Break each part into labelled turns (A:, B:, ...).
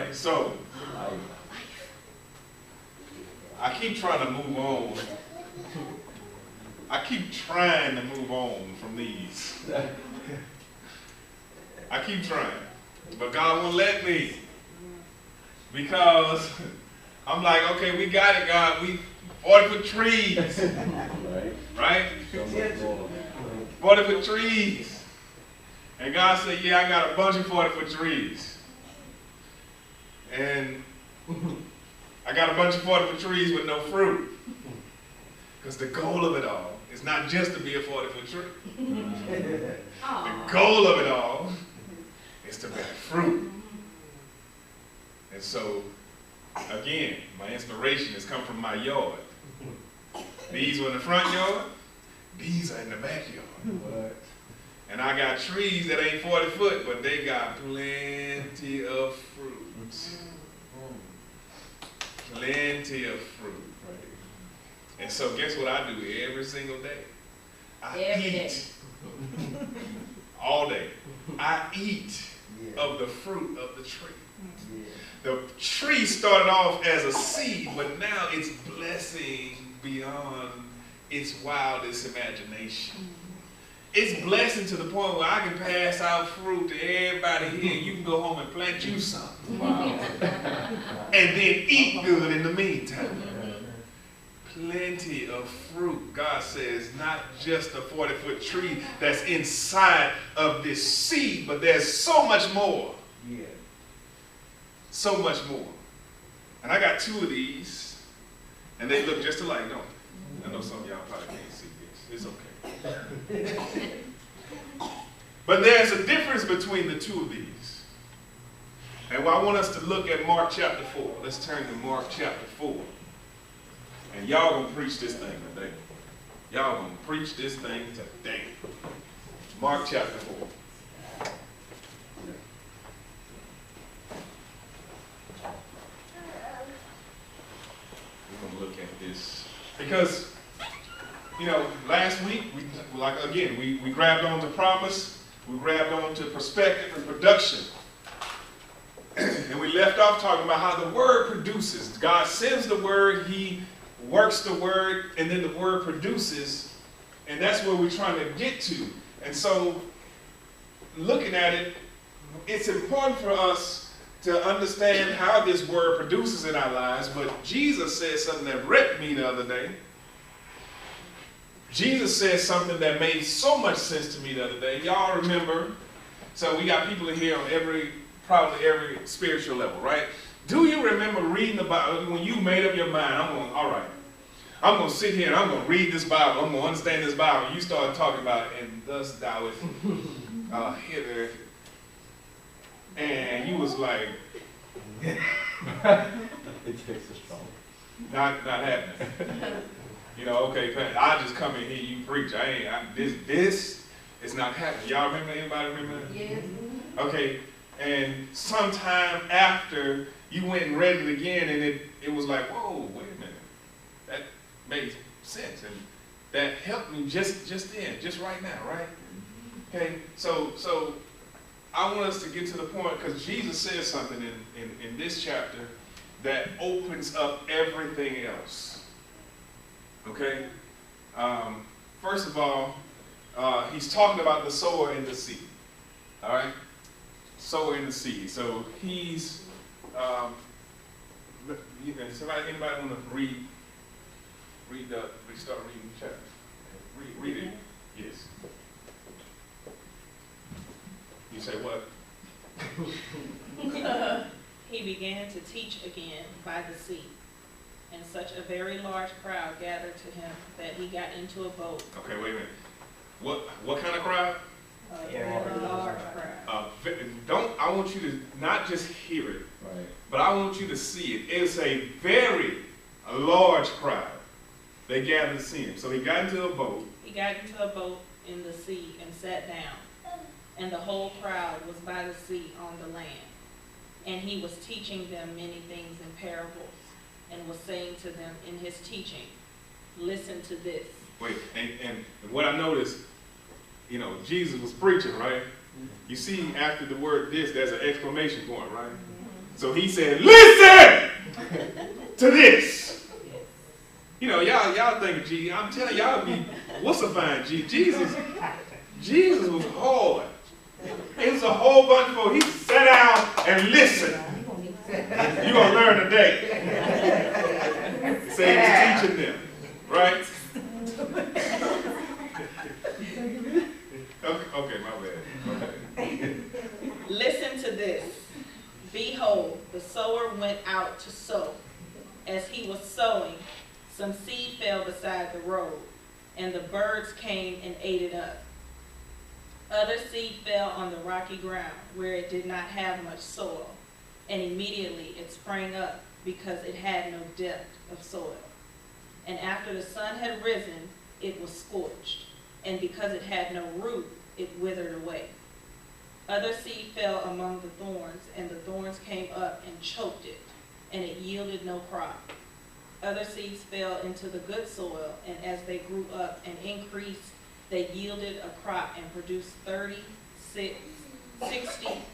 A: right, so I keep trying to move on. I keep trying to move on from these. I keep trying, but God won't let me, because I'm like, okay, we got it, God. We 40-foot trees, right? 40-foot trees. And God said, yeah, I got a bunch of 40-foot trees. And I got a bunch of 40-foot trees with no fruit. Because the goal of it all is not just to be a 40-foot tree. The goal of it all is to bear fruit. And so, again, my inspiration has come from my yard. These were in the front yard. These are in the backyard. And I got trees that ain't 40 foot, but they got plenty of fruit. Plenty of fruit. And so guess what I do every single day? I eat. All day. I eat of the fruit of the tree. The tree started off as a seed, but now it's blessing beyond its wildest imagination. It's blessing to the point where I can pass out fruit to everybody here, and you can go home and plant you something. Wow. And then eat good in the meantime. Plenty of fruit. God says not just a 40-foot tree that's inside of this seed, but there's so much more. Yeah. So much more. And I got 2 of these, and they look just alike, don't they? I know some of y'all probably can't see this. It's okay. But there's a difference between the 2 of these. And I want us to look at Mark chapter 4. Let's turn to Mark chapter 4. And y'all gonna preach this thing today. Y'all gonna preach this thing today. Mark chapter 4. We're gonna look at this because, you know, last week we grabbed on to promise, we grabbed on to perspective and production, and we left off talking about how the word produces. God sends the word, He works the word, and then the word produces, and that's where we're trying to get to. And so, looking at it, it's important for us to understand how this word produces in our lives. But Jesus said something that wrecked me the other day. Jesus said something that made so much sense to me the other day. Y'all remember? So we got people in here on probably every spiritual level, right? Do you remember reading the Bible when you made up your mind? I'm going to sit here and I'm going to read this Bible. I'm going to understand this Bible. You start talking about, and thus thou it hither. And you was like,
B: it takes a strong.
A: Not happening. You know, okay, I just come in here, you preach. This is not happening. Y'all remember? Anybody remember that?
C: Yes.
A: Okay, and sometime after you went and read it again, and it was like, whoa, wait a minute. That made sense, and that helped me just then, just right now, right? Okay, so I want us to get to the point, because Jesus says something in this chapter that opens up everything else. Okay? First of all, he's talking about the sower and the seed. All right? Sower and the seed. So he's, anybody want to start reading the chapter? Read it. Yes. You say what?
D: He began to teach again by the sea, and such a very large crowd gathered to him that he got into a boat.
A: Okay, wait a minute. What kind of crowd?
D: A very large crowd.
A: I want you to not just hear it,
B: Right.
A: but I want you to see it. It's a very large crowd. They gathered to see him. So he got into a boat.
D: He got into a boat in the sea and sat down, and the whole crowd was by the sea on the land. And he was teaching them many things in parables, and was saying to them in his teaching, listen to this.
A: Wait, and what I noticed, you know, Jesus was preaching, right? You see after the word this, there's an exclamation point, right? So he said, listen to this. You know, y'all think of Jesus. I'm telling y'all be wussifying Jesus. Jesus was hard. It was a whole bunch of folks. He sat down and listened. You're going to learn today. Say he was teaching them, right? Okay, my bad. Okay.
D: Listen to this. Behold, the sower went out to sow. As he was sowing, some seed fell beside the road, and the birds came and ate it up. Other seed fell on the rocky ground, where it did not have much soil, and immediately it sprang up, because it had no depth of soil. And after the sun had risen, it was scorched, and because it had no root, it withered away. Other seed fell among the thorns, and the thorns came up and choked it, and it yielded no crop. Other seeds fell into the good soil, and as they grew up and increased, they yielded a crop and produced 30, 60,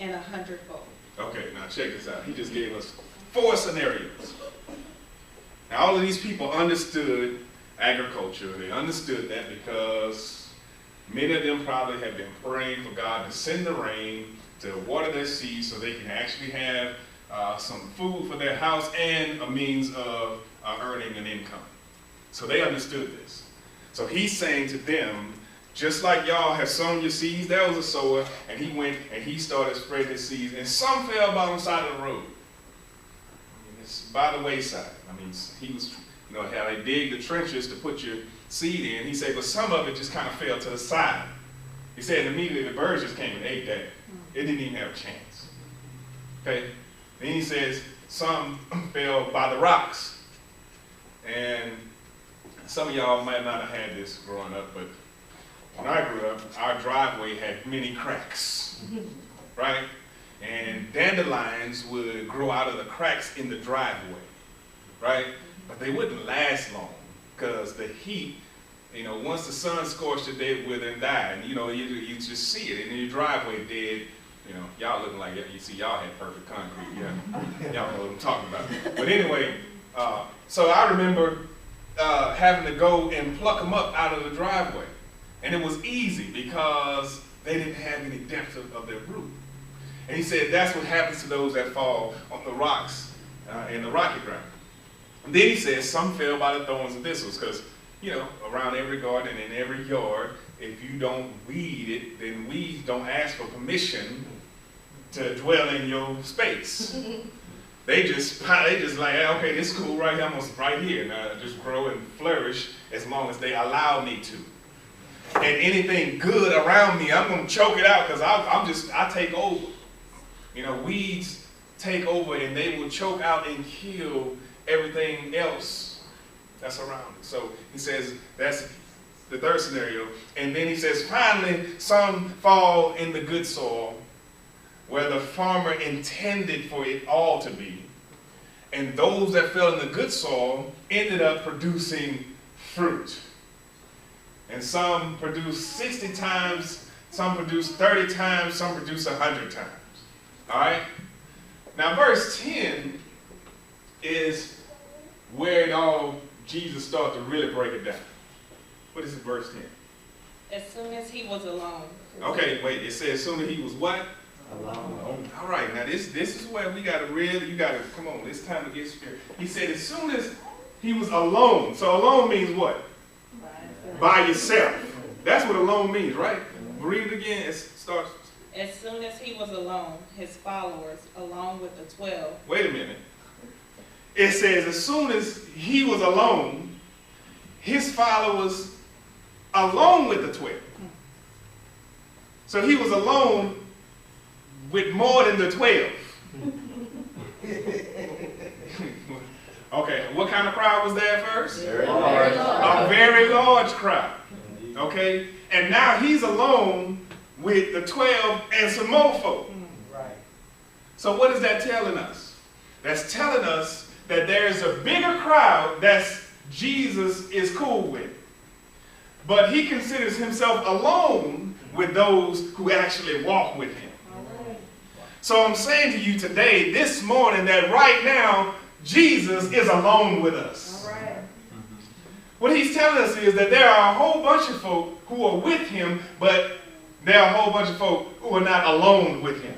D: and 100-fold.
A: Okay, now check this out. He just gave us 4 scenarios. Now all of these people understood agriculture. They understood that because many of them probably had been praying for God to send the rain to water their seeds so they can actually have some food for their house and a means of earning an income. So they understood this. So he's saying to them, just like y'all have sown your seeds, there was a sower, and he went and he started spreading his seeds, and some fell by the side of the road. It's by the wayside. I mean, he was, you know, how they dig the trenches to put your seed in. He said, but some of it just kind of fell to the side. He said immediately the birds just came and ate that. It didn't even have a chance. Okay? Then he says some fell by the rocks. And some of y'all might not have had this growing up, but when I grew up, our driveway had many cracks, right? And dandelions would grow out of the cracks in the driveway, right? But they wouldn't last long because the heat, you know, once the sun scorched it, they'd wither and die. And, you know, you just see it in your driveway dead. You know, y'all looking like, you see, y'all had perfect concrete. Yeah, y'all know what I'm talking about. But anyway, so I remember having to go and pluck them up out of the driveway. And it was easy because they didn't have any depth of their root. And he said that's what happens to those that fall on the rocks in the rocky ground. And then he says some fell by the thorns and thistles because, you know, around every garden and in every yard, if you don't weed it, then weeds don't ask for permission to dwell in your space. They just like, hey, okay, this is cool right here, I'm right here, and just grow and flourish as long as they allow me to. And anything good around me, I'm going to choke it out because I take over. You know, weeds take over and they will choke out and kill everything else that's around it. So he says that's the third scenario. And then he says, finally, some fall in the good soil where the farmer intended for it all to be. And those that fell in the good soil ended up producing fruit. And some produce 60 times, some produce 30 times, some produce 100 times. All right? Now, verse 10 is where it all, Jesus started to really break it down. What is it, verse 10?
D: As soon as he was alone.
A: Okay, wait, it says as soon as he was what?
B: Alone.
A: All right, now this is where we got to really, you got to, come on, it's time to get spirit. He said as soon as he was alone. So alone means what? By yourself. That's what alone means, right? Read it again. It starts.
D: As soon as he was alone, his followers, along with the 12.
A: Wait a minute. It says as soon as he was alone, his followers, along with the 12. So he was alone with more than the 12. Okay, what kind of crowd was there first?
B: Very large.
A: A very large crowd. Okay? And now he's alone with the 12 and some more folk.
B: Right.
A: So what is that telling us? That's telling us that there's a bigger crowd that Jesus is cool with. But he considers himself alone with those who actually walk with him. So I'm saying to you today, this morning, that right now, Jesus is alone with us.
D: All right.
A: What he's telling us is that there are a whole bunch of folk who are with him, but there are a whole bunch of folk who are not alone with him.